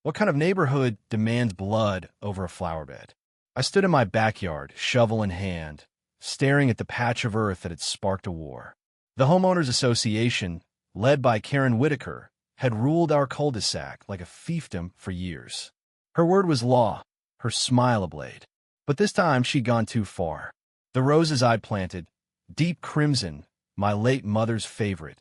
What kind of neighborhood demands blood over a flower bed? I stood in my backyard, shovel in hand, staring at the patch of earth that had sparked a war. The homeowners association, led by Karen Whitaker, had ruled our cul-de-sac like a fiefdom for years. Her word was law, her smile a blade. But this time she'd gone too far. The roses I'd planted, deep crimson, my late mother's favorite,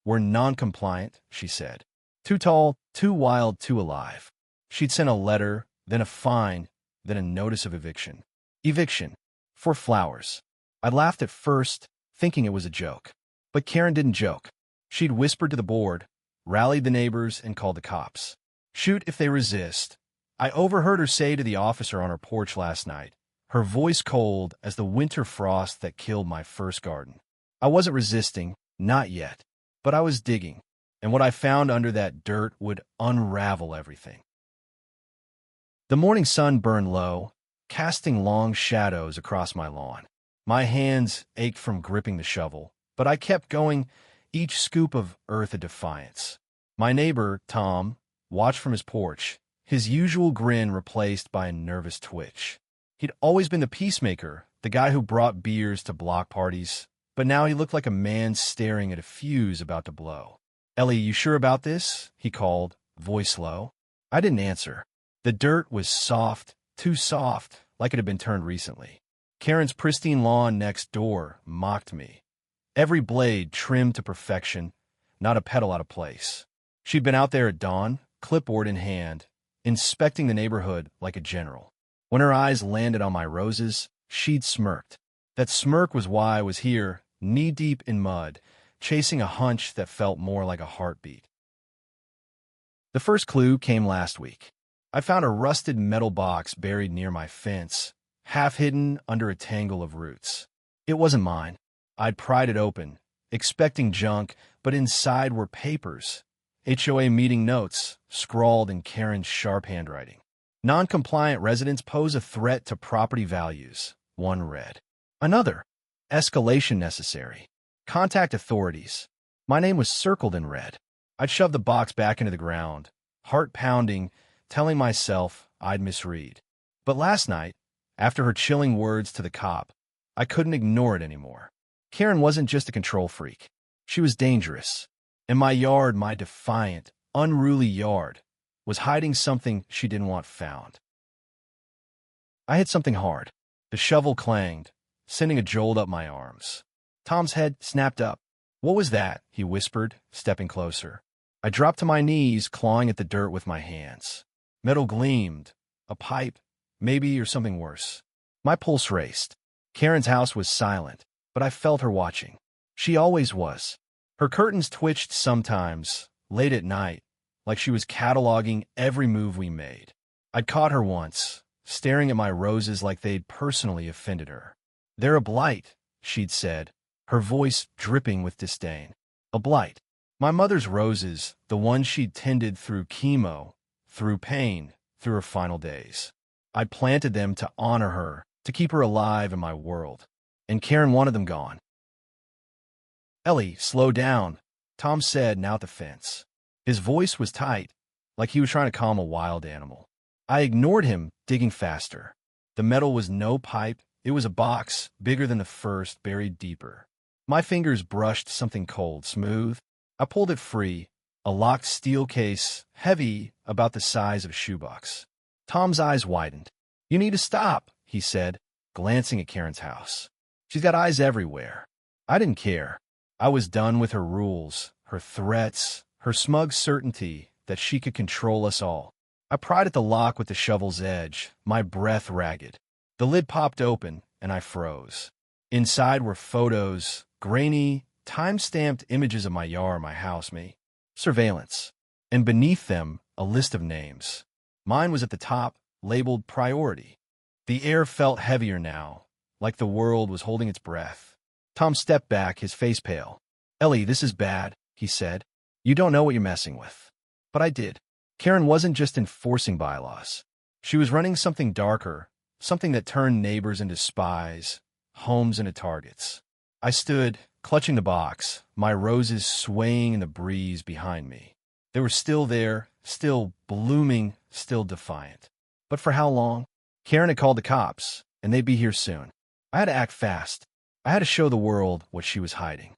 were non-compliant, she said. Too tall, too wild, too alive. She'd sent a letter, then a fine, then a notice of eviction. Eviction. For flowers. I laughed at first, thinking it was a joke. But Karen didn't joke. She'd whispered to the board, rallied the neighbors, and called the cops. Shoot if they resist. I overheard her say to the officer on her porch last night, her voice cold as the winter frost that killed my first garden. I wasn't resisting, not yet, but I was digging, and what I found under that dirt would unravel everything. The morning sun burned low, casting long shadows across my lawn. My hands ached from gripping the shovel, but I kept going, each scoop of earth a defiance. My neighbor, Tom, watched from his porch, his usual grin replaced by a nervous twitch. He'd always been the peacemaker, the guy who brought beers to block parties, but now he looked like a man staring at a fuse about to blow. Ellie, you sure about this? He called, voice low. I didn't answer. The dirt was soft, too soft, like it had been turned recently. Karen's pristine lawn next door mocked me. Every blade trimmed to perfection, not a petal out of place. She'd been out there at dawn, clipboard in hand, inspecting the neighborhood like a general. When her eyes landed on my roses, she'd smirked. That smirk was why I was here, knee-deep in mud, chasing a hunch that felt more like a heartbeat. The first clue came last week. I found a rusted metal box buried near my fence, half hidden under a tangle of roots. It wasn't mine. I'd pried it open, expecting junk, but inside were papers. HOA meeting notes, scrawled in Karen's sharp handwriting. Non-compliant residents pose a threat to property values, one read. Another, escalation necessary. Contact authorities. My name was circled in red. I'd shoved the box back into the ground, heart pounding, telling myself I'd misread. But last night, after her chilling words to the cop, I couldn't ignore it anymore. Karen wasn't just a control freak. She was dangerous. And my yard, my defiant, unruly yard, was hiding something she didn't want found. I hit something hard. The shovel clanged, sending a jolt up my arms. Tom's head snapped up. What was that? He whispered, stepping closer. I dropped to my knees, clawing at the dirt with my hands. Metal gleamed. A pipe, maybe, or something worse. My pulse raced. Karen's house was silent, but I felt her watching. She always was. Her curtains twitched sometimes, late at night, like she was cataloging every move we made. I'd caught her once, staring at my roses like they'd personally offended her. They're a blight, she'd said, her voice dripping with disdain. A blight. My mother's roses, the ones she'd tended through chemo, through pain, through her final days. I planted them to honor her, to keep her alive in my world. And Karen wanted them gone. Ellie, slow down, Tom said, now at the fence. His voice was tight, like he was trying to calm a wild animal. I ignored him, digging faster. The metal was no pipe. It was a box, bigger than the first, buried deeper. My fingers brushed something cold, smooth. I pulled it free, a locked steel case, heavy, about the size of a shoebox. Tom's eyes widened. You need to stop, he said, glancing at Karen's house. She's got eyes everywhere. I didn't care. I was done with her rules, her threats, her smug certainty that she could control us all. I pried at the lock with the shovel's edge, my breath ragged. The lid popped open, and I froze. Inside were photos, grainy, time-stamped images of my yard, my house, me. Surveillance. And beneath them, a list of names. Mine was at the top, labeled priority. The air felt heavier now, like the world was holding its breath. Tom stepped back, his face pale. Ellie, this is bad, he said. You don't know what you're messing with. But I did. Karen wasn't just enforcing bylaws. She was running something darker, something that turned neighbors into spies, homes into targets. I stood, clutching the box, my roses swaying in the breeze behind me. They were still there, still blooming, still defiant. But for how long? Karen had called the cops, and they'd be here soon. I had to act fast. I had to show the world what she was hiding.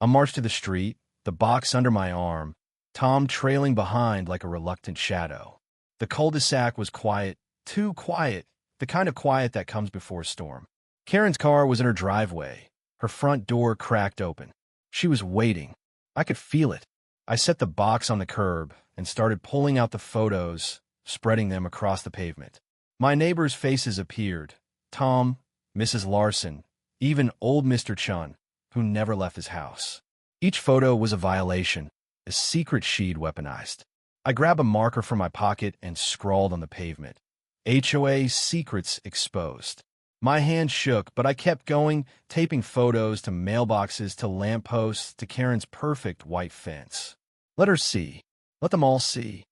I marched to the street, the box under my arm, Tom trailing behind like a reluctant shadow. The cul-de-sac was quiet, too quiet, the kind of quiet that comes before a storm. Karen's car was in her driveway, her front door cracked open. She was waiting. I could feel it. I set the box on the curb and started pulling out the photos, spreading them across the pavement. My neighbors' faces appeared. Tom, Mrs. Larson, even old Mr. Chun, who never left his house. Each photo was a violation, a secret she'd weaponized. I grabbed a marker from my pocket and scrawled on the pavement. HOA secrets exposed. My hand shook, but I kept going, taping photos to mailboxes, to lampposts, to Karen's perfect white fence. Let her see. Let them all see.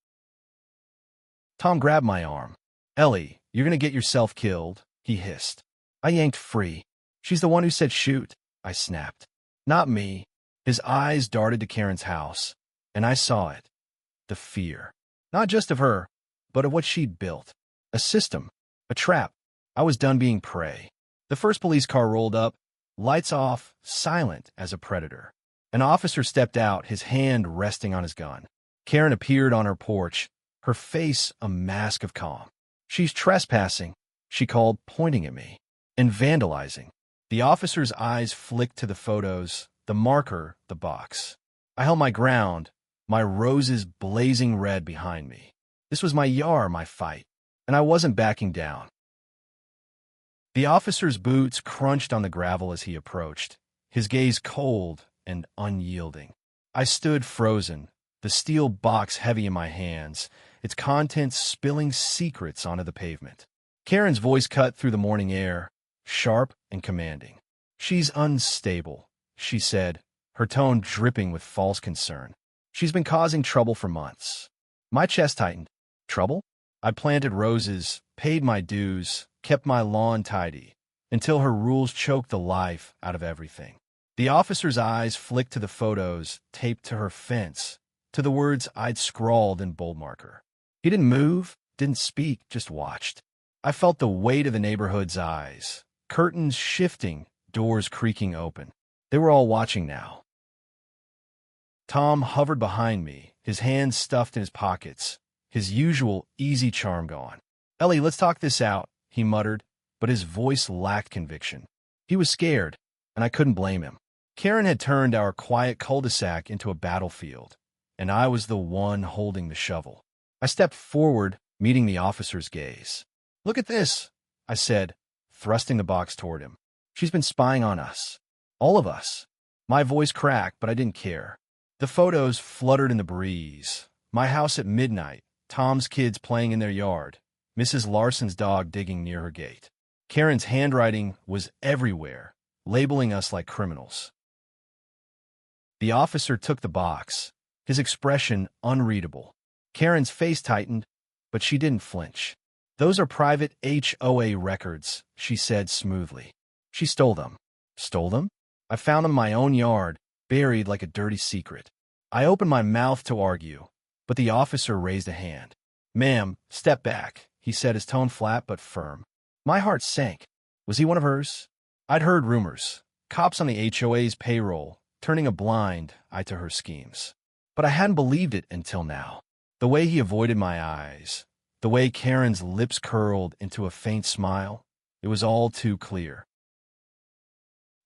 Tom grabbed my arm. "Ellie, you're going to get yourself killed," he hissed. I yanked free. "She's the one who said shoot," I snapped. "Not me." His eyes darted to Karen's house, and I saw it. The fear. Not just of her, but of what she'd built. A system. A trap. I was done being prey. The first police car rolled up, lights off, silent as a predator. An officer stepped out, his hand resting on his gun. Karen appeared on her porch, her face a mask of calm. "She's trespassing," she called, pointing at me. "And vandalizing." The officer's eyes flicked to the photos, the marker, the box. I held my ground, my roses blazing red behind me. This was my yar, my fight, and I wasn't backing down. The officer's boots crunched on the gravel as he approached, his gaze cold and unyielding. I stood frozen, the steel box heavy in my hands, its contents spilling secrets onto the pavement. Karen's voice cut through the morning air, sharp and commanding. "She's unstable," she said, her tone dripping with false concern. "She's been causing trouble for months." My chest tightened. Trouble? I planted roses, paid my dues, kept my lawn tidy, until her rules choked the life out of everything. The officer's eyes flicked to the photos taped to her fence, to the words I'd scrawled in bold marker. He didn't move, didn't speak, just watched. I felt the weight of the neighborhood's eyes, curtains shifting, doors creaking open. They were all watching now. Tom hovered behind me, his hands stuffed in his pockets, his usual easy charm gone. "Ellie, let's talk this out," he muttered, but his voice lacked conviction. He was scared, and I couldn't blame him. Karen had turned our quiet cul-de-sac into a battlefield, and I was the one holding the shovel. I stepped forward, meeting the officer's gaze. "Look at this," I said, thrusting the box toward him. "She's been spying on us. All of us." My voice cracked, but I didn't care. The photos fluttered in the breeze. My house at midnight, Tom's kids playing in their yard, Mrs. Larson's dog digging near her gate. Karen's handwriting was everywhere, labeling us like criminals. The officer took the box, his expression unreadable. Karen's face tightened, but she didn't flinch. "Those are private HOA records," she said smoothly. "She stole them." "Stole them?" "I found them in my own yard, buried like a dirty secret." I opened my mouth to argue, but the officer raised a hand. "Ma'am, step back," he said, his tone flat but firm. My heart sank. Was he one of hers? I'd heard rumors. Cops on the HOA's payroll, turning a blind eye to her schemes. But I hadn't believed it until now. The way he avoided my eyes, the way Karen's lips curled into a faint smile, it was all too clear.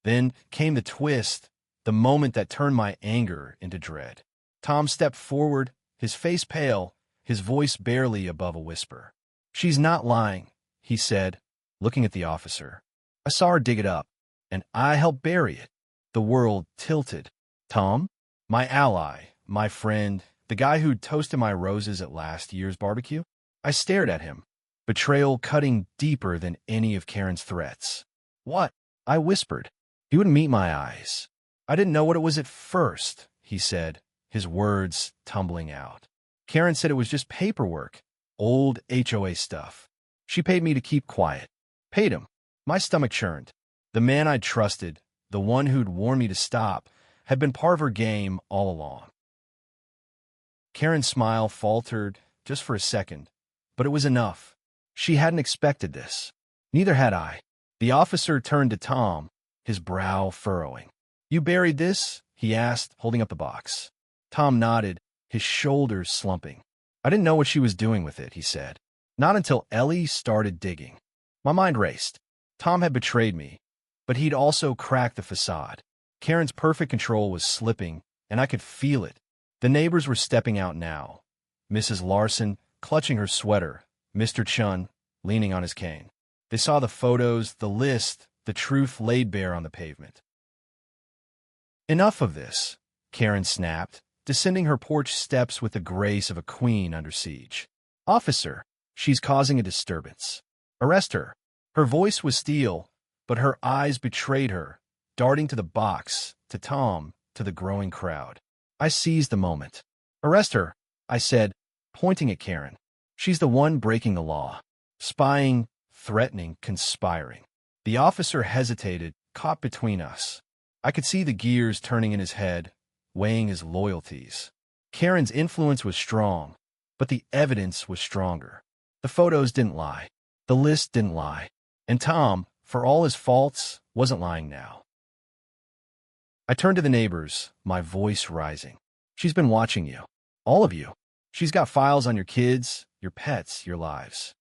Then came the twist, the moment that turned my anger into dread. Tom stepped forward, his face pale, his voice barely above a whisper. "She's not lying," he said, looking at the officer. "I saw her dig it up, and I helped bury it." The world tilted. Tom? My ally, my friend, the guy who'd toasted my roses at last year's barbecue? I stared at him, betrayal cutting deeper than any of Karen's threats. "What?" I whispered. He wouldn't meet my eyes. "I didn't know what it was at first," he said, his words tumbling out. "Karen said it was just paperwork, old HOA stuff. She paid me to keep quiet." Paid him. My stomach churned. The man I'd trusted, the one who'd warned me to stop, had been part of her game all along. Karen's smile faltered, just for a second, but it was enough. She hadn't expected this. Neither had I. The officer turned to Tom, his brow furrowing. "You buried this?" he asked, holding up the box. Tom nodded, his shoulders slumping. "I didn't know what she was doing with it," he said. "Not until Ellie started digging." My mind raced. Tom had betrayed me, but he'd also cracked the facade. Karen's perfect control was slipping, and I could feel it. The neighbors were stepping out now. Mrs. Larson, clutching her sweater, Mr. Chun, leaning on his cane. They saw the photos, the list, the truth laid bare on the pavement. "Enough of this," Karen snapped, descending her porch steps with the grace of a queen under siege. "Officer, she's causing a disturbance. Arrest her." Her voice was steel, but her eyes betrayed her, darting to the box, to Tom, to the growing crowd. I seized the moment. "Arrest her," I said, pointing at Karen. "She's the one breaking the law. Spying, threatening, conspiring." The officer hesitated, caught between us. I could see the gears turning in his head, weighing his loyalties. Karen's influence was strong, but the evidence was stronger. The photos didn't lie. The list didn't lie. And Tom, for all his faults, wasn't lying now. I turned to the neighbors, my voice rising. "She's been watching you. All of you. She's got files on your kids, your pets, your lives."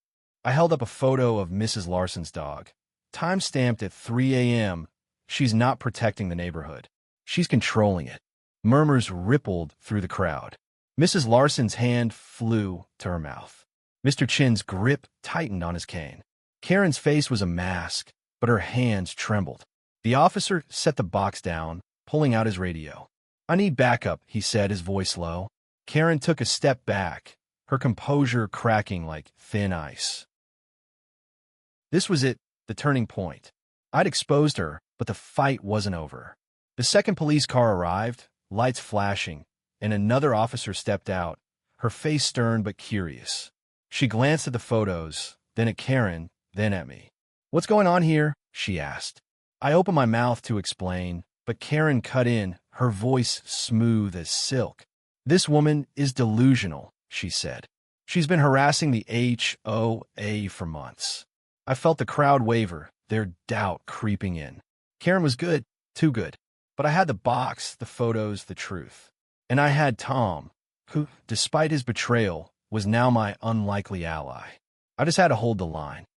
I held up a photo of Mrs. Larson's dog. Time-stamped at 3 a.m., "She's not protecting the neighborhood. She's controlling it." Murmurs rippled through the crowd. Mrs. Larson's hand flew to her mouth. Mr. Chin's grip tightened on his cane. Karen's face was a mask, but her hands trembled. The officer set the box down, pulling out his radio. "I need backup," he said, his voice low. Karen took a step back, her composure cracking like thin ice. This was it, the turning point. I'd exposed her, but the fight wasn't over. The second police car arrived, lights flashing, and another officer stepped out, her face stern but curious. She glanced at the photos, then at Karen, then at me. "What's going on here?" she asked. I opened my mouth to explain, but Karen cut in, her voice smooth as silk. "This woman is delusional," she said. "She's been harassing the HOA for months." I felt the crowd waver, their doubt creeping in. Karen was good, too good. But I had the box, the photos, the truth. And I had Tom, who, despite his betrayal, was now my unlikely ally. I just had to hold the line.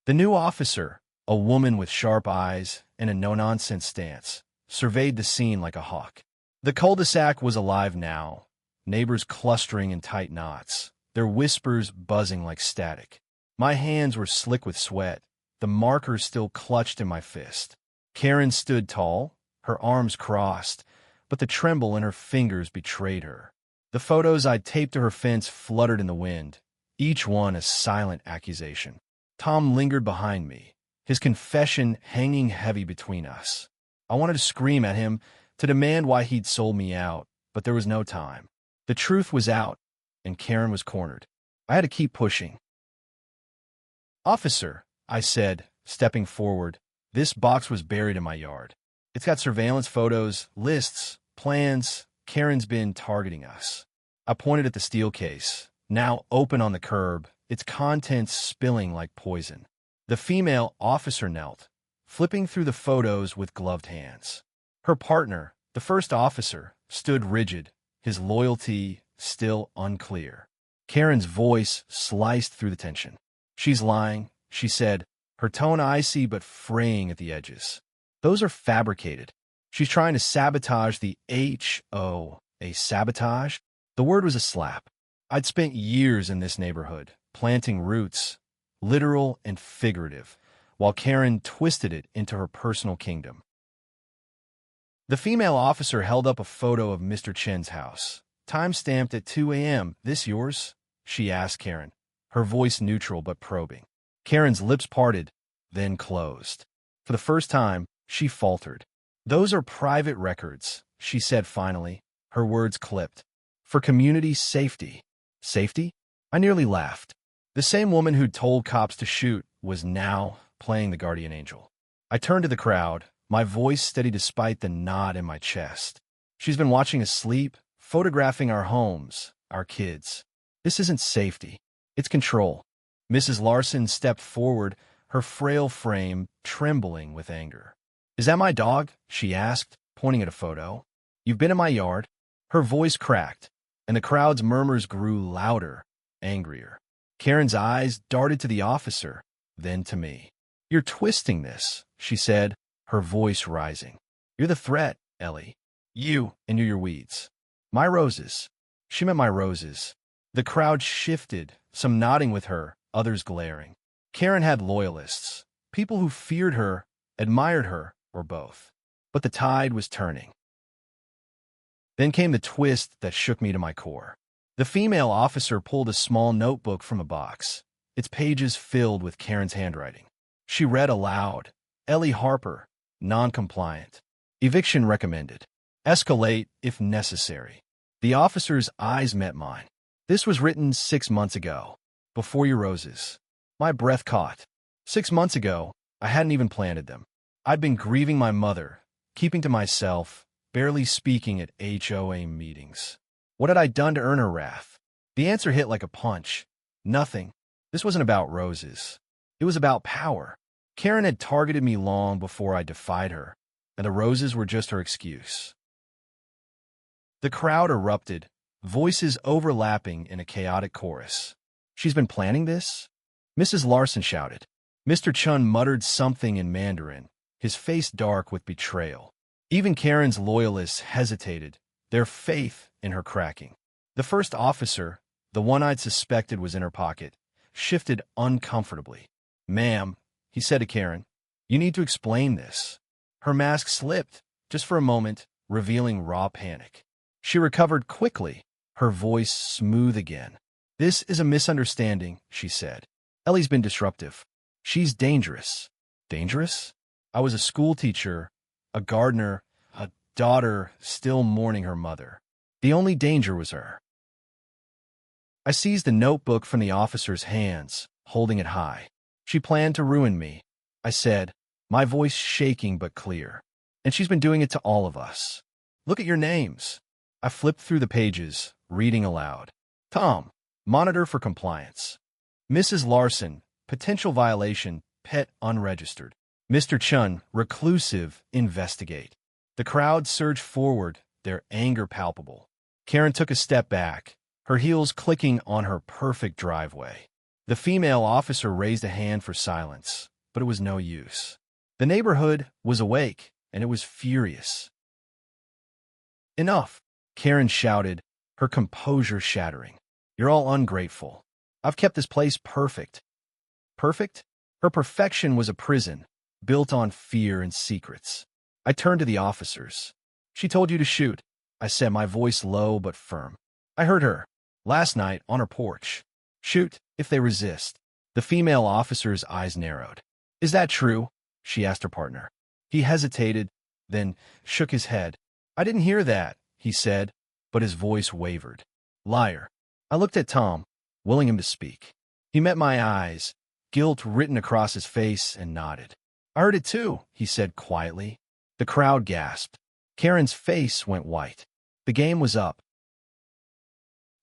The new officer, a woman with sharp eyes and a no-nonsense stance, surveyed the scene like a hawk. The cul-de-sac was alive now, neighbors clustering in tight knots, their whispers buzzing like static. My hands were slick with sweat, the markers still clutched in my fist. Karen stood tall, her arms crossed, but the tremble in her fingers betrayed her. The photos I'd taped to her fence fluttered in the wind, each one a silent accusation. Tom lingered behind me, his confession hanging heavy between us. I wanted to scream at him, to demand why he'd sold me out, but there was no time. The truth was out, and Karen was cornered. I had to keep pushing. "Officer," I said, stepping forward, "this box was buried in my yard. It's got surveillance photos, lists, plans. Karen's been targeting us." I pointed at the steel case, now open on the curb, its contents spilling like poison. The female officer knelt, flipping through the photos with gloved hands. Her partner, the first officer, stood rigid, his loyalty still unclear. Karen's voice sliced through the tension. "She's lying," she said, her tone icy but fraying at the edges. "Those are fabricated. She's trying to sabotage the HOA. Sabotage?" The word was a slap. I'd spent years in this neighborhood, planting roots, literal and figurative, while Karen twisted it into her personal kingdom. The female officer held up a photo of Mr. Chen's house. "Time-stamped at 2 a.m. This yours?" she asked Karen, her voice neutral but probing. Karen's lips parted, then closed. For the first time, she faltered. "Those are private records," she said finally, her words clipped. "For community safety." Safety? I nearly laughed. The same woman who'd told cops to shoot was now playing the guardian angel. I turned to the crowd, my voice steady despite the knot in my chest. "She's been watching us sleep, photographing our homes, our kids. This isn't safety. It's control. Mrs. Larson stepped forward, her frail frame trembling with anger. Is that my dog? She asked, pointing at a photo. You've been in my yard? Her voice cracked, and the crowd's murmurs grew louder, angrier. Karen's eyes darted to the officer, then to me. You're twisting this, she said, her voice rising. You're the threat, Ellie. You and your weeds. My roses. She meant my roses. The crowd shifted, some nodding with her, others glaring. Karen had loyalists, people who feared her, admired her, or both. But the tide was turning. Then came the twist that shook me to my core. The female officer pulled a small notebook from a box, its pages filled with Karen's handwriting. She read aloud, Ellie Harper, non-compliant. Eviction recommended. Escalate if necessary. The officer's eyes met mine. This was written 6 months ago, before your roses. My breath caught. 6 months ago, I hadn't even planted them. I'd been grieving my mother, keeping to myself, barely speaking at HOA meetings. What had I done to earn her wrath? The answer hit like a punch. Nothing. This wasn't about roses. It was about power. Karen had targeted me long before I defied her, and the roses were just her excuse. The crowd erupted, voices overlapping in a chaotic chorus. She's been planning this? Mrs. Larson shouted. Mr. Chun muttered something in Mandarin, his face dark with betrayal. Even Karen's loyalists hesitated, their faith in her cracking. The first officer, the one I'd suspected was in her pocket, shifted uncomfortably. Ma'am, he said to Karen, you need to explain this. Her mask slipped, just for a moment, revealing raw panic. She recovered quickly, her voice smooth again. This is a misunderstanding, she said. Ellie's been disruptive. She's dangerous. Dangerous? I was a school teacher, a gardener, a daughter still mourning her mother. The only danger was her. I seized the notebook from the officer's hands, holding it high. She planned to ruin me, I said, my voice shaking but clear. And she's been doing it to all of us. Look at your names. I flipped through the pages, reading aloud. Tom, monitor for compliance. Mrs. Larson, potential violation, pet unregistered. Mr. Chun, reclusive, investigate. The crowd surged forward, their anger palpable. Karen took a step back, her heels clicking on her perfect driveway. The female officer raised a hand for silence, but it was no use. The neighborhood was awake, and it was furious. Enough, Karen shouted, her composure shattering. You're all ungrateful. I've kept this place perfect. Perfect? Her perfection was a prison, built on fear and secrets. I turned to the officers. She told you to shoot, I said, my voice low but firm. I heard her. Last night, on her porch. Shoot, if they resist. The female officer's eyes narrowed. Is that true? She asked her partner. He hesitated, then shook his head. I didn't hear that, he said, but his voice wavered. Liar. I looked at Tom, willing him to speak. He met my eyes, guilt written across his face, and nodded. I heard it too, he said quietly. The crowd gasped. Karen's face went white. The game was up.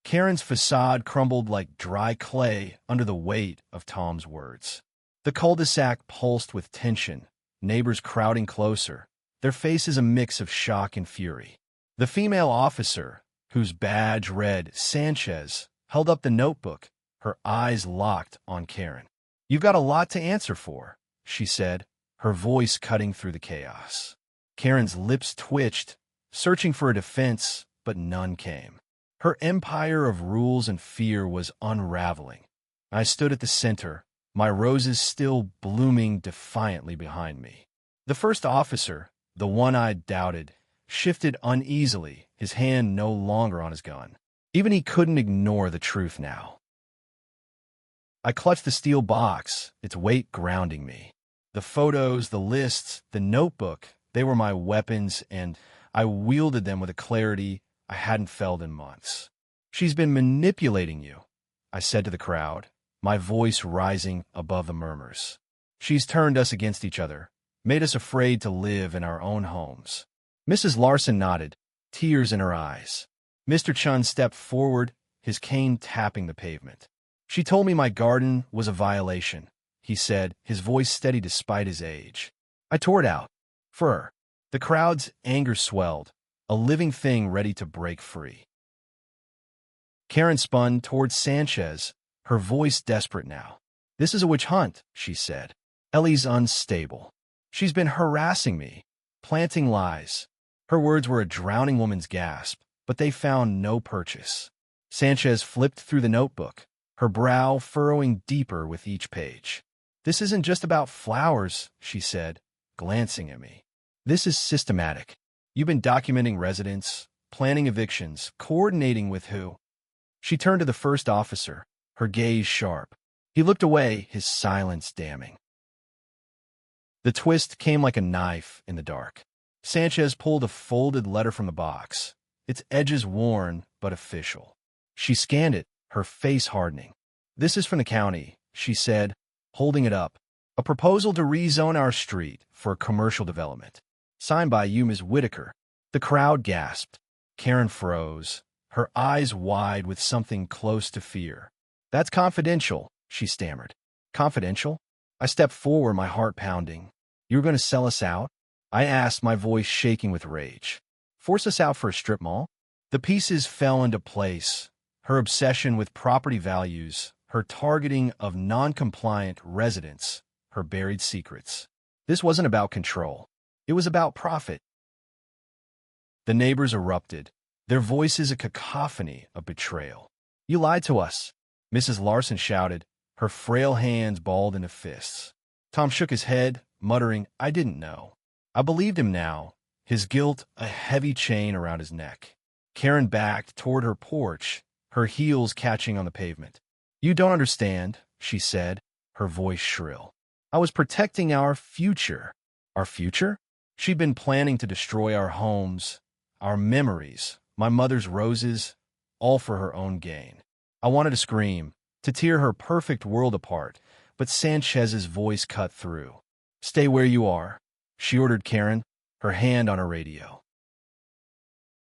Karen's facade crumbled like dry clay under the weight of Tom's words. The cul-de-sac pulsed with tension, neighbors crowding closer, their faces a mix of shock and fury. The female officer, whose badge read Sanchez, held up the notebook, her eyes locked on Karen. You've got a lot to answer for, she said, her voice cutting through the chaos. Karen's lips twitched, searching for a defense, but none came. Her empire of rules and fear was unraveling. I stood at the center, my roses still blooming defiantly behind me. The first officer, the one I'd doubted, shifted uneasily, his hand no longer on his gun. Even he couldn't ignore the truth now. I clutched the steel box, its weight grounding me. The photos, the lists, the notebook, they were my weapons, and I wielded them with a clarity I hadn't felt in months. She's been manipulating you, I said to the crowd, my voice rising above the murmurs. She's turned us against each other, made us afraid to live in our own homes. Mrs. Larson nodded, tears in her eyes. Mr. Chun stepped forward, his cane tapping the pavement. She told me my garden was a violation, he said, his voice steady despite his age. I tore it out. Fur. The crowd's anger swelled, a living thing ready to break free. Karen spun towards Sanchez, her voice desperate now. This is a witch hunt, she said. Ellie's unstable. She's been harassing me, planting lies. Her words were a drowning woman's gasp, but they found no purchase. Sanchez flipped through the notebook, her brow furrowing deeper with each page. This isn't just about flowers, she said, glancing at me. This is systematic. You've been documenting residents, planning evictions, coordinating with who? She turned to the first officer, her gaze sharp. He looked away, his silence damning. The twist came like a knife in the dark. Sanchez pulled a folded letter from the box, its edges worn but official. She scanned it, her face hardening. This is from the county, she said, holding it up. A proposal to rezone our street for commercial development. Signed by you, Ms. Whitaker. The crowd gasped. Karen froze, her eyes wide with something close to fear. That's confidential, she stammered. Confidential? I stepped forward, my heart pounding. You were going to sell us out? I asked, my voice shaking with rage. Force us out for a strip mall? The pieces fell into place. Her obsession with property values, her targeting of non-compliant residents, her buried secrets. This wasn't about control. It was about profit. The neighbors erupted, their voices a cacophony of betrayal. You lied to us, Mrs. Larson shouted, her frail hands balled into fists. Tom shook his head, muttering, I didn't know. I believed him now, his guilt a heavy chain around his neck. Karen backed toward her porch, her heels catching on the pavement. You don't understand, she said, her voice shrill. I was protecting our future. Our future? She'd been planning to destroy our homes, our memories, my mother's roses, all for her own gain. I wanted to scream, to tear her perfect world apart, but Sanchez's voice cut through. Stay where you are, she ordered Karen, her hand on her radio.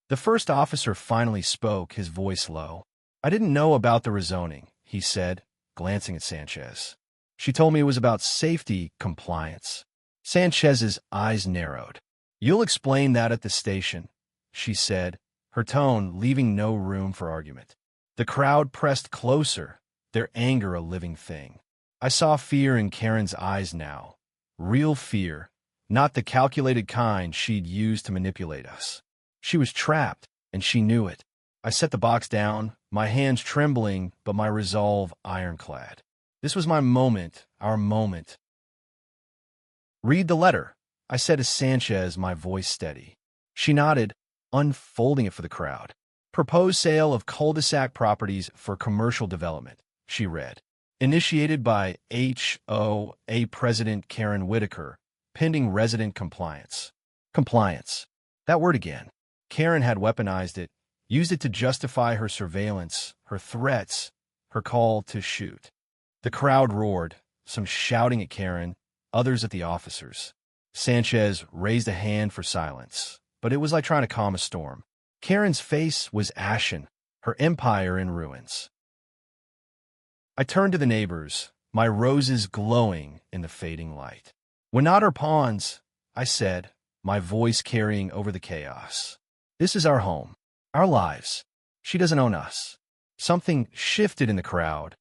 The first officer finally spoke, his voice low. I didn't know about the rezoning, he said, glancing at Sanchez. She told me it was about safety compliance. Sanchez's eyes narrowed. You'll explain that at the station, she said, her tone leaving no room for argument. The crowd pressed closer, their anger a living thing. I saw fear in Karen's eyes now. Real fear, not the calculated kind she'd used to manipulate us. She was trapped, and she knew it. I set the box down, my hands trembling, but my resolve ironclad. This was my moment, our moment. Read the letter, I said to Sanchez, my voice steady. She nodded, unfolding it for the crowd. Proposed sale of cul-de-sac properties for commercial development, she read. Initiated by HOA President Karen Whitaker, pending resident compliance. Compliance. That word again. Karen had weaponized it, used it to justify her surveillance, her threats, her call to shoot. The crowd roared, some shouting at Karen, others at the officers. Sanchez raised a hand for silence, but it was like trying to calm a storm. Karen's face was ashen, her empire in ruins. I turned to the neighbors, my roses glowing in the fading light. We're not her pawns, I said, my voice carrying over the chaos. This is our home, our lives. She doesn't own us. Something shifted in the crowd,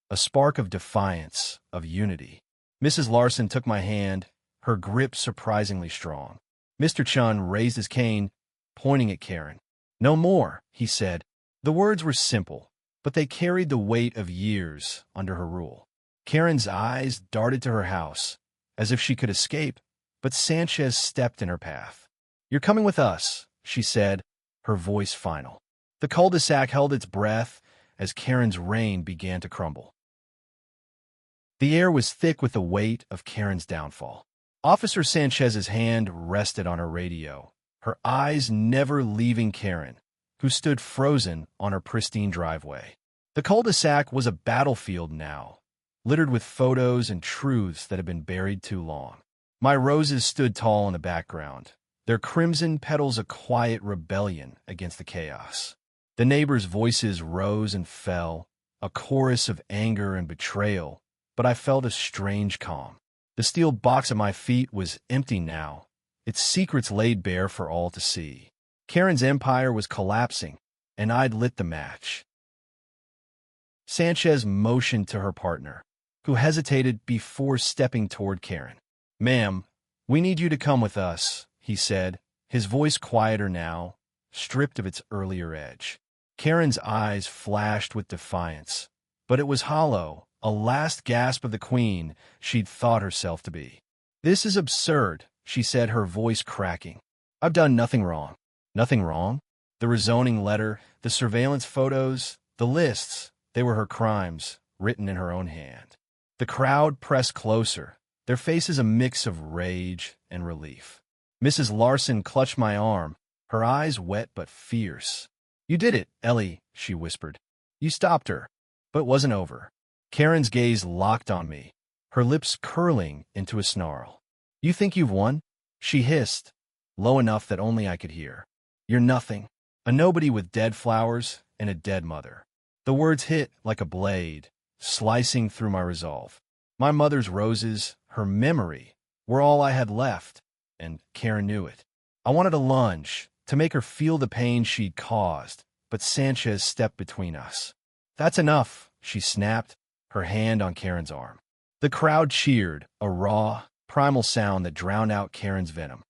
a spark of defiance, of unity. Mrs. Larson took my hand, her grip surprisingly strong. Mr. Chun raised his cane, pointing at Karen. No more, he said. The words were simple, but they carried the weight of years under her rule. Karen's eyes darted to her house, as if she could escape, but Sanchez stepped in her path. You're coming with us, she said, her voice final. The cul-de-sac held its breath as Karen's reign began to crumble. The air was thick with the weight of Karen's downfall. Officer Sanchez's hand rested on her radio, her eyes never leaving Karen, who stood frozen on her pristine driveway. The cul-de-sac was a battlefield now, littered with photos and truths that had been buried too long. My roses stood tall in the background, their crimson petals a quiet rebellion against the chaos. The neighbors' voices rose and fell, a chorus of anger and betrayal, but I felt a strange calm. The steel box at my feet was empty now, its secrets laid bare for all to see. Karen's empire was collapsing, and I'd lit the match. Sanchez motioned to her partner, who hesitated before stepping toward Karen. "Ma'am, we need you to come with us," he said, his voice quieter now, stripped of its earlier edge. Karen's eyes flashed with defiance, but it was hollow, a last gasp of the queen she'd thought herself to be. "This is absurd," she said, her voice cracking. "I've done nothing wrong." Nothing wrong? The rezoning letter, the surveillance photos, the lists, they were her crimes, written in her own hand. The crowd pressed closer, their faces a mix of rage and relief. Mrs. Larson clutched my arm, her eyes wet but fierce. "You did it, Ellie," she whispered. "You stopped her." But it wasn't over. Karen's gaze locked on me, her lips curling into a snarl. "You think you've won?" she hissed, low enough that only I could hear. "You're nothing. A nobody with dead flowers and a dead mother." The words hit like a blade, slicing through my resolve. My mother's roses, her memory, were all I had left, and Karen knew it. I wanted to lunge, to make her feel the pain she'd caused, but Sanchez stepped between us. "That's enough," she snapped, her hand on Karen's arm. The crowd cheered, a raw, primal sound that drowned out Karen's venom.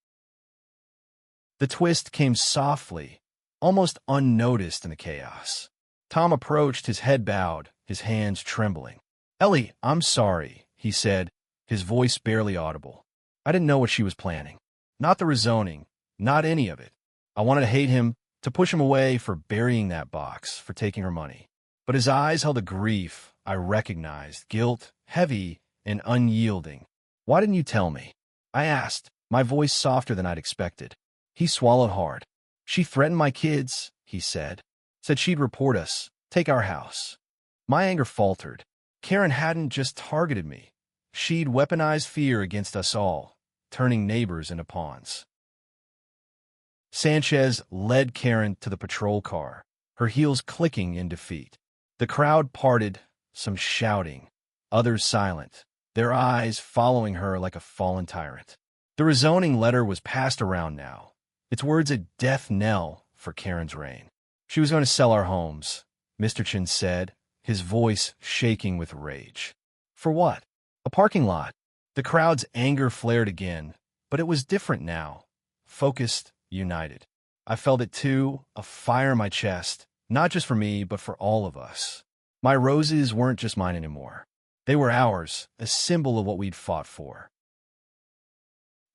The twist came softly, almost unnoticed in the chaos. Tom approached, his head bowed, his hands trembling. "Ellie, I'm sorry," he said, his voice barely audible. "I didn't know what she was planning. Not the rezoning, not any of it. I wanted to hate him, to push him away for burying that box, for taking her money." But his eyes held a grief I recognized, guilt, heavy and unyielding. "Why didn't you tell me?" I asked, my voice softer than I'd expected. He swallowed hard. "She threatened my kids," he said. "Said she'd report us, take our house." My anger faltered. Karen hadn't just targeted me. She'd weaponized fear against us all, turning neighbors into pawns. Sanchez led Karen to the patrol car, her heels clicking in defeat. The crowd parted, some shouting, others silent, their eyes following her like a fallen tyrant. The rezoning letter was passed around now, its words a death knell for Karen's reign. "She was going to sell our homes," Mr. Chin said, his voice shaking with rage. "For what? A parking lot." The crowd's anger flared again, but it was different now, focused, united. I felt it too, a fire in my chest, not just for me, but for all of us. My roses weren't just mine anymore. They were ours, a symbol of what we'd fought for.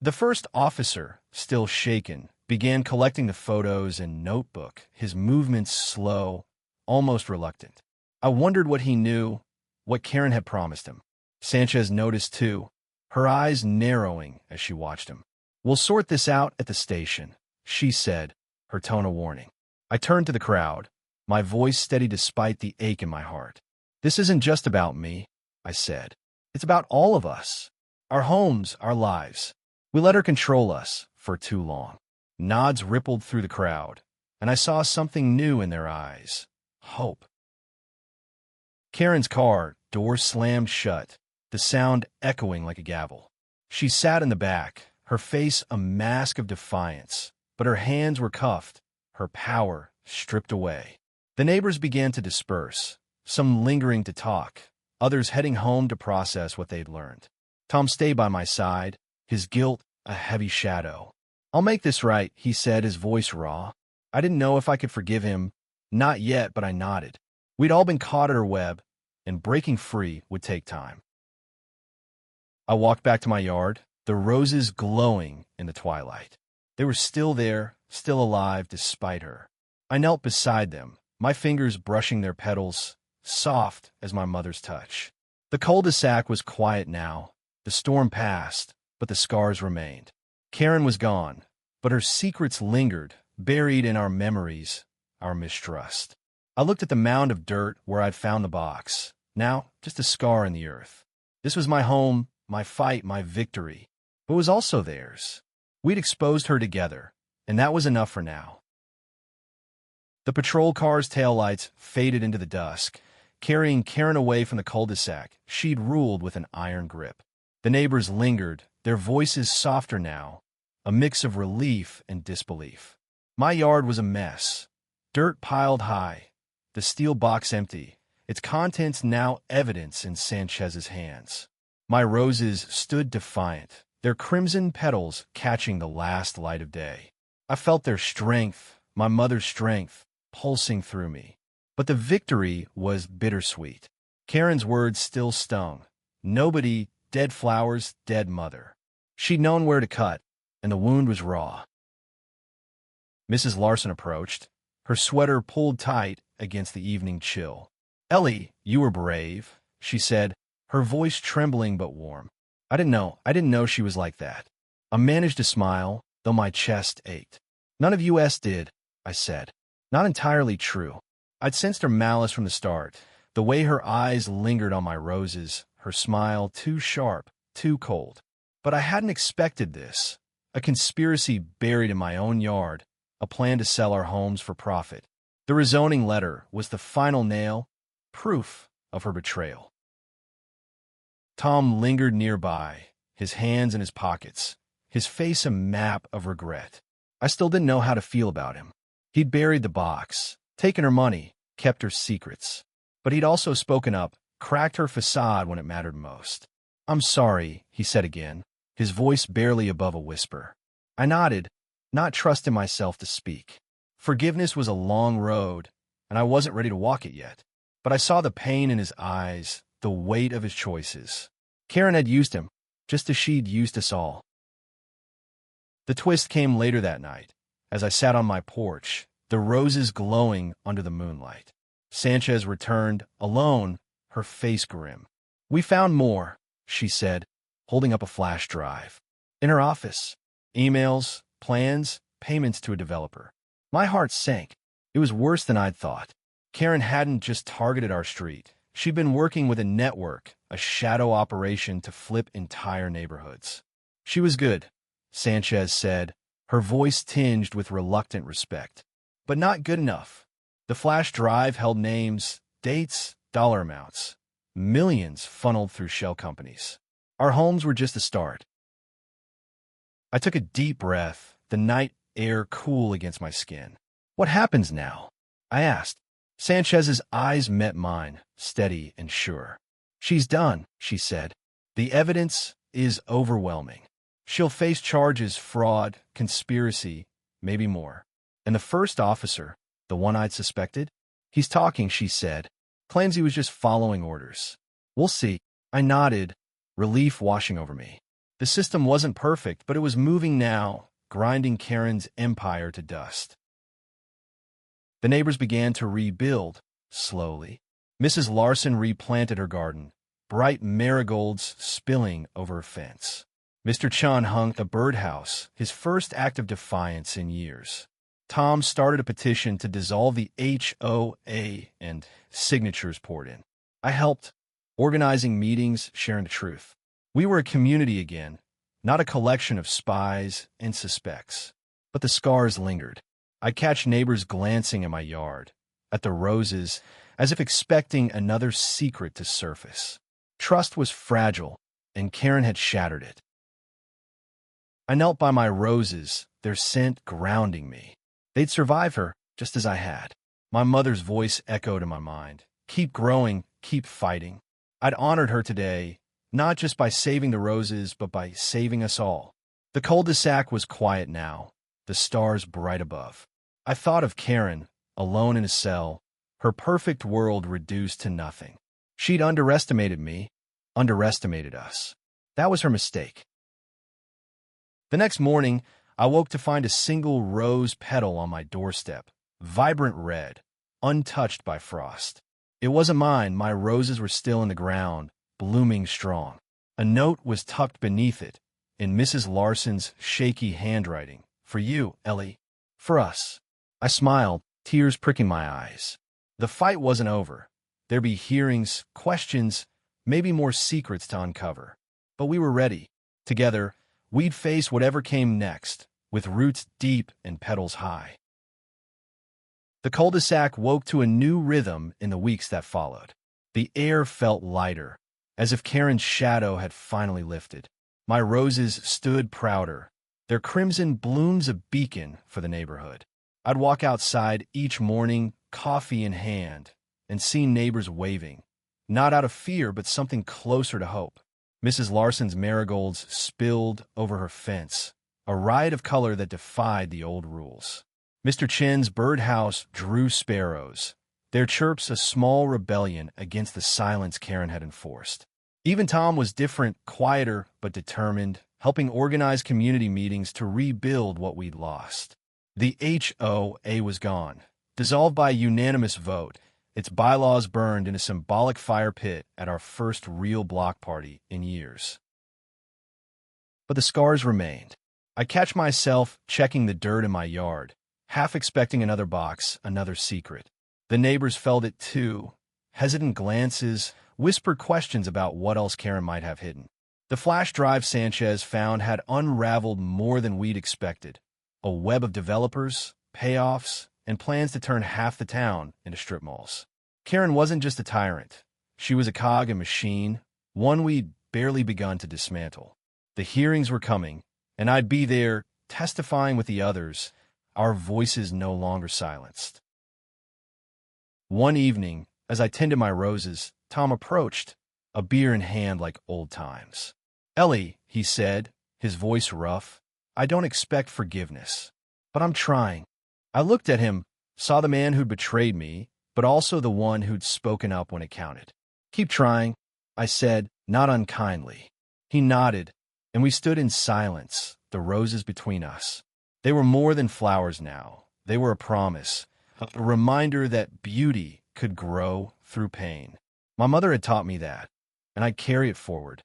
The first officer, still shaken, began collecting the photos and notebook, his movements slow, almost reluctant. I wondered what he knew, what Karen had promised him. Sanchez noticed too, her eyes narrowing as she watched him. "We'll sort this out at the station," she said, her tone a warning. I turned to the crowd, my voice steady despite the ache in my heart. "This isn't just about me," I said. "It's about all of us. Our homes, our lives. We let her control us for too long." Nods rippled through the crowd, and I saw something new in their eyes. Hope. Karen's car, door slammed shut, the sound echoing like a gavel. She sat in the back, her face a mask of defiance, but her hands were cuffed, her power stripped away. The neighbors began to disperse, some lingering to talk, others heading home to process what they'd learned. Tom stayed by my side, his guilt a heavy shadow. "I'll make this right," he said, his voice raw. I didn't know if I could forgive him. Not yet, but I nodded. We'd all been caught at her web, and breaking free would take time. I walked back to my yard, the roses glowing in the twilight. They were still there, still alive despite her. I knelt beside them, my fingers brushing their petals, soft as my mother's touch. The cul-de-sac was quiet now. The storm passed, but the scars remained. Karen was gone, but her secrets lingered, buried in our memories, our mistrust. I looked at the mound of dirt where I'd found the box, now just a scar in the earth. This was my home, my fight, my victory, but it was also theirs. We'd exposed her together, and that was enough for now. The patrol car's taillights faded into the dusk, carrying Karen away from the cul-de-sac she'd ruled with an iron grip. The neighbors lingered, their voices softer now, a mix of relief and disbelief. My yard was a mess. Dirt piled high, the steel box empty, its contents now evidence in Sanchez's hands. My roses stood defiant, their crimson petals catching the last light of day. I felt their strength, my mother's strength, pulsing through me. But the victory was bittersweet. Karen's words still stung. Nobody, dead flowers, dead mother. She'd known where to cut, and the wound was raw. Mrs. Larson approached, her sweater pulled tight against the evening chill. "Ellie, you were brave," she said, her voice trembling but warm. I didn't know she was like that. I managed to smile, though my chest ached. "None of us did," I said. Not entirely true. I'd sensed her malice from the start, the way her eyes lingered on my roses, her smile too sharp, too cold. But I hadn't expected this. A conspiracy buried in my own yard, a plan to sell our homes for profit. The rezoning letter was the final nail, proof of her betrayal. Tom lingered nearby, his hands in his pockets, his face a map of regret. I still didn't know how to feel about him. He'd buried the box, taken her money, kept her secrets. But he'd also spoken up, cracked her facade when it mattered most. "I'm sorry," he said again, his voice barely above a whisper. I nodded, not trusting myself to speak. Forgiveness was a long road, and I wasn't ready to walk it yet. But I saw the pain in his eyes, the weight of his choices. Karen had used him, just as she'd used us all. The twist came later that night, as I sat on my porch, the roses glowing under the moonlight. Sanchez returned, alone, her face grim. "We found more," she said, holding up a flash drive. "In her office. Emails, plans, payments to a developer." My heart sank. It was worse than I'd thought. Karen hadn't just targeted our street. She'd been working with a network, a shadow operation to flip entire neighborhoods. "She was good," Sanchez said, her voice tinged with reluctant respect. "But not good enough." The flash drive held names, dates, dollar amounts. Millions funneled through shell companies. Our homes were just a start. I took a deep breath, the night air cool against my skin. "What happens now?" I asked. Sanchez's eyes met mine, steady and sure. "She's done," she said. "The evidence is overwhelming. She'll face charges, fraud, conspiracy, maybe more. And the first officer, the one I'd suspected, he's talking," she said. "Claims he was just following orders. We'll see." I nodded, relief washing over me. The system wasn't perfect, but it was moving now, grinding Karen's empire to dust. The neighbors began to rebuild, slowly. Mrs. Larson replanted her garden, bright marigolds spilling over her fence. Mr. Chun hung a birdhouse, his first act of defiance in years. Tom started a petition to dissolve the HOA, and signatures poured in. I helped, organizing meetings, sharing the truth. We were a community again, not a collection of spies and suspects. But the scars lingered. I'd catch neighbors glancing at my yard, at the roses, as if expecting another secret to surface. Trust was fragile, and Karen had shattered it. I knelt by my roses, their scent grounding me. They'd survive her, just as I had. My mother's voice echoed in my mind. "Keep growing, keep fighting." I'd honored her today, not just by saving the roses, but by saving us all. The cul-de-sac was quiet now, the stars bright above. I thought of Karen, alone in a cell, her perfect world reduced to nothing. She'd underestimated me, underestimated us. That was her mistake. The next morning, I woke to find a single rose petal on my doorstep, vibrant red, untouched by frost. It wasn't mine. My roses were still in the ground, blooming strong. A note was tucked beneath it, in Mrs. Larson's shaky handwriting. "For you, Ellie. For us." I smiled, tears pricking my eyes. The fight wasn't over. There'd be hearings, questions, maybe more secrets to uncover. But we were ready. Together, we'd face whatever came next, with roots deep and petals high. The cul-de-sac woke to a new rhythm in the weeks that followed. The air felt lighter, as if Karen's shadow had finally lifted. My roses stood prouder, their crimson blooms a beacon for the neighborhood. I'd walk outside each morning, coffee in hand, and see neighbors waving, not out of fear but something closer to hope. Mrs. Larson's marigolds spilled over her fence, a riot of color that defied the old rules. Mr. Chin's birdhouse drew sparrows, their chirps a small rebellion against the silence Karen had enforced. Even Tom was different, quieter but determined, helping organize community meetings to rebuild what we'd lost. The HOA was gone, dissolved by a unanimous vote, its bylaws burned in a symbolic fire pit at our first real block party in years. But the scars remained. I catch myself checking the dirt in my yard, half expecting another box, another secret. The neighbors felt it too. Hesitant glances, whispered questions about what else Karen might have hidden. The flash drive Sanchez found had unraveled more than we'd expected. A web of developers, payoffs, and plans to turn half the town into strip malls. Karen wasn't just a tyrant. She was a cog in a machine, one we'd barely begun to dismantle. The hearings were coming, and I'd be there, testifying with the others, our voices no longer silenced. One evening, as I tended my roses, Tom approached, a beer in hand like old times. "Ellie," he said, his voice rough, "I don't expect forgiveness, but I'm trying." I looked at him, saw the man who'd betrayed me, but also the one who'd spoken up when it counted. "Keep trying," I said, not unkindly. He nodded, and we stood in silence, the roses between us. They were more than flowers now. They were a promise, a reminder that beauty could grow through pain. My mother had taught me that, and I'd carry it forward.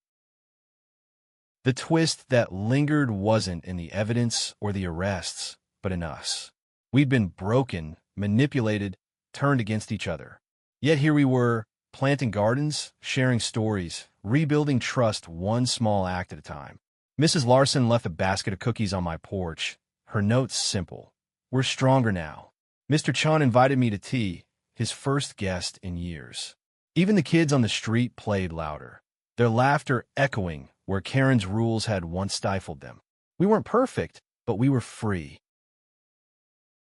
The twist that lingered wasn't in the evidence or the arrests, but in us. We'd been broken, manipulated, turned against each other. Yet here we were, planting gardens, sharing stories, rebuilding trust one small act at a time. Mrs. Larson left a basket of cookies on my porch, her notes simple. "We're stronger now." Mr. Chun invited me to tea, his first guest in years. Even the kids on the street played louder, their laughter echoing where Karen's rules had once stifled them. We weren't perfect, but we were free.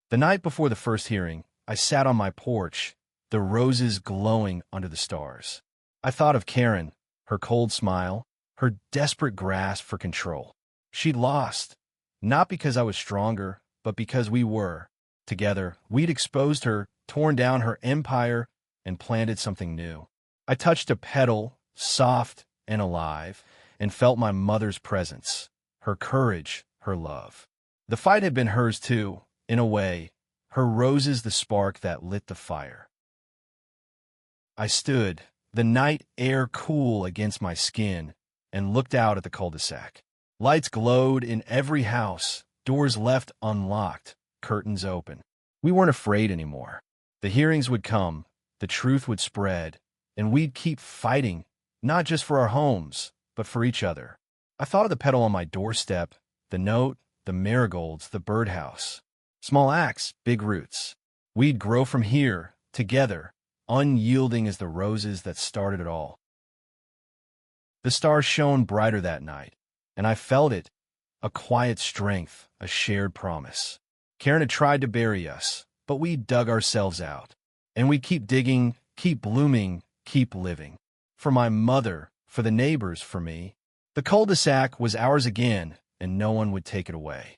The night before the first hearing, I sat on my porch, the roses glowing under the stars. I thought of Karen, her cold smile, her desperate grasp for control. She'd lost, not because I was stronger, but because we were. Together, we'd exposed her, torn down her empire, and planted something new. I touched a petal, soft and alive, and felt my mother's presence, her courage, her love. The fight had been hers too, in a way, her roses the spark that lit the fire. I stood, the night air cool against my skin, and looked out at the cul-de-sac. Lights glowed in every house, doors left unlocked, curtains open. We weren't afraid anymore. The hearings would come, the truth would spread, and we'd keep fighting, not just for our homes, but for each other. I thought of the petal on my doorstep, the note, the marigolds, the birdhouse. Small acts, big roots. We'd grow from here, together, unyielding as the roses that started it all. The stars shone brighter that night, and I felt it, a quiet strength, a shared promise. Karen had tried to bury us, but we dug ourselves out. And we keep digging, keep blooming, keep living. For my mother, for the neighbors, for me. The cul-de-sac was ours again, and no one would take it away.